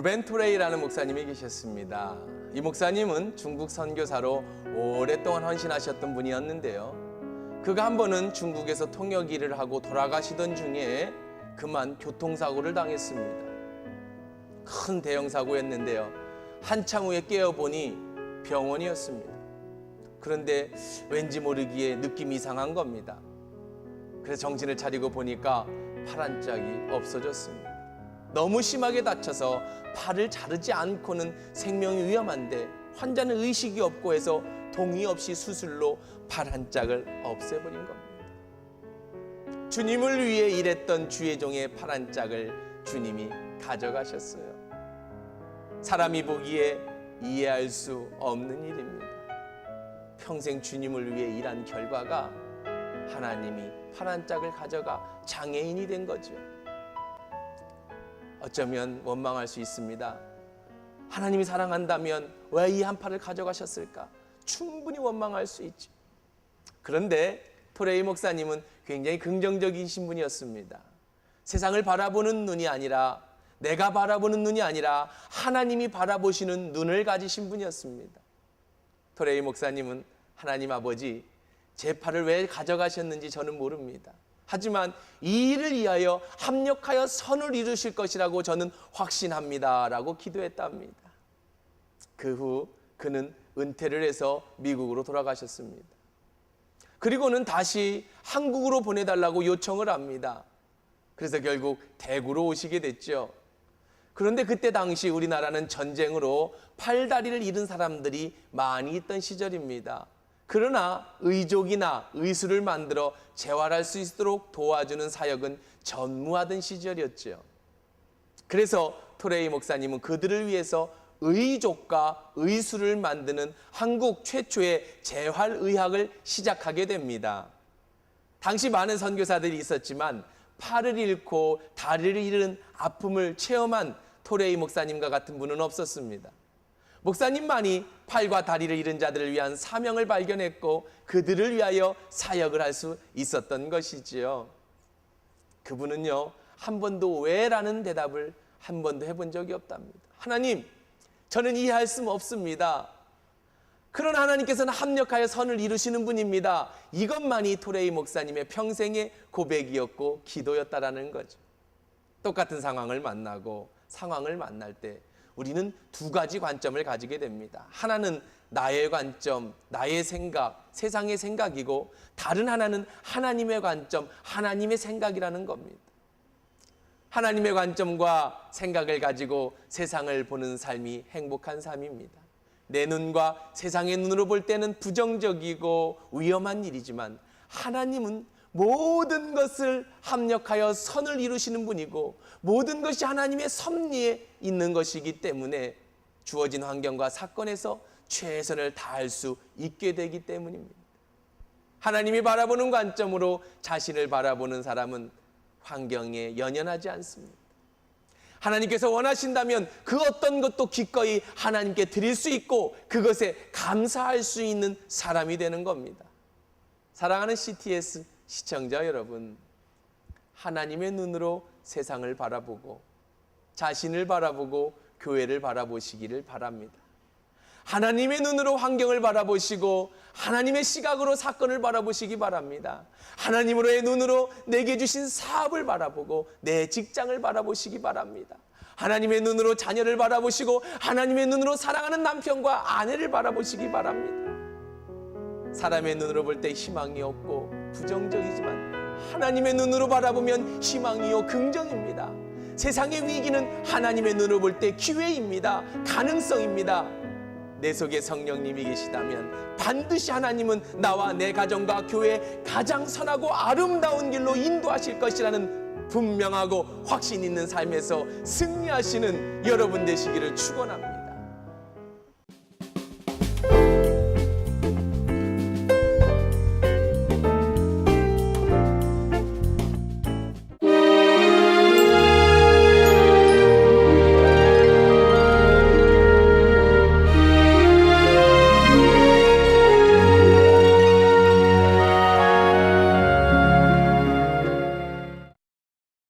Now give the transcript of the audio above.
로벤 토레이라는 목사님이 계셨습니다. 이 목사님은 중국 선교사로 오랫동안 헌신하셨던 분이었는데요. 그가 한 번은 중국에서 통역 일을 하고 돌아가시던 중에 그만 교통사고를 당했습니다. 큰 대형 사고였는데요. 한참 후에 깨어보니 병원이었습니다. 그런데 왠지 모르기에 느낌이 이상한 겁니다. 그래서 정신을 차리고 보니까 팔 한 짝이 없어졌습니다. 너무 심하게 다쳐서 팔을 자르지 않고는 생명이 위험한데 환자는 의식이 없고 해서 동의 없이 수술로 팔 한 짝을 없애버린 겁니다. 주님을 위해 일했던 주의 종의 팔 한 짝을 주님이 가져가셨어요. 사람이 보기에 이해할 수 없는 일입니다. 평생 주님을 위해 일한 결과가 하나님이 팔 한 짝을 가져가 장애인이 된 거죠. 어쩌면 원망할 수 있습니다. 하나님이 사랑한다면 왜 이 한 팔을 가져가셨을까? 충분히 원망할 수 있죠. 그런데 토레이 목사님은 굉장히 긍정적이신 분이었습니다. 세상을 바라보는 눈이 아니라, 내가 바라보는 눈이 아니라 하나님이 바라보시는 눈을 가지신 분이었습니다. 토레이 목사님은 하나님 아버지, 제 팔을 왜 가져가셨는지 저는 모릅니다. 하지만 이 일을 위하여 합력하여 선을 이루실 것이라고 저는 확신합니다 라고 기도했답니다. 그 후 그는 은퇴를 해서 미국으로 돌아가셨습니다. 그리고는 다시 한국으로 보내달라고 요청을 합니다. 그래서 결국 대구로 오시게 됐죠. 그런데 그때 당시 우리나라는 전쟁으로 팔다리를 잃은 사람들이 많이 있던 시절입니다. 그러나 의족이나 의수를 만들어 재활할 수 있도록 도와주는 사역은 전무하던 시절이었죠. 그래서 토레이 목사님은 그들을 위해서 의족과 의수를 만드는 한국 최초의 재활의학을 시작하게 됩니다. 당시 많은 선교사들이 있었지만 팔을 잃고 다리를 잃은 아픔을 체험한 토레이 목사님과 같은 분은 없었습니다. 목사님만이 팔과 다리를 잃은 자들을 위한 사명을 발견했고 그들을 위하여 사역을 할 수 있었던 것이지요. 그분은요, 한 번도 왜라는 대답을 한 번도 해본 적이 없답니다. 하나님, 저는 이해할 수 없습니다. 그러나 하나님께서는 합력하여 선을 이루시는 분입니다. 이것만이 토레이 목사님의 평생의 고백이었고 기도였다라는 거죠. 똑같은 상황을 만날 때 우리는 두 가지 관점을 가지게 됩니다. 하나는 나의 관점, 나의 생각, 세상의 생각이고 다른 하나는 하나님의 관점, 하나님의 생각이라는 겁니다. 하나님의 관점과 생각을 가지고 세상을 보는 삶이 행복한 삶입니다. 내 눈과 세상의 눈으로 볼 때는 부정적이고 위험한 일이지만 하나님은 모든 것을 합력하여 선을 이루시는 분이고 모든 것이 하나님의 섭리에 있는 것이기 때문에 주어진 환경과 사건에서 최선을 다할 수 있게 되기 때문입니다. 하나님이 바라보는 관점으로 자신을 바라보는 사람은 환경에 연연하지 않습니다. 하나님께서 원하신다면 그 어떤 것도 기꺼이 하나님께 드릴 수 있고 그것에 감사할 수 있는 사람이 되는 겁니다. 사랑하는 CTS 시청자 여러분, 하나님의 눈으로 세상을 바라보고 자신을 바라보고 교회를 바라보시기를 바랍니다. 하나님의 눈으로 환경을 바라보시고 하나님의 시각으로 사건을 바라보시기 바랍니다. 하나님으로의 눈으로 내게 주신 사업을 바라보고 내 직장을 바라보시기 바랍니다. 하나님의 눈으로 자녀를 바라보시고 하나님의 눈으로 사랑하는 남편과 아내를 바라보시기 바랍니다. 사람의 눈으로 볼 때 희망이 없고 부정적이지만 하나님의 눈으로 바라보면 희망이요 긍정입니다. 세상의 위기는 하나님의 눈으로 볼 때 기회입니다. 가능성입니다. 내 속에 성령님이 계시다면 반드시 하나님은 나와 내 가정과 교회에 가장 선하고 아름다운 길로 인도하실 것이라는 분명하고 확신 있는 삶에서 승리하시는 여러분 되시기를 축원합니다.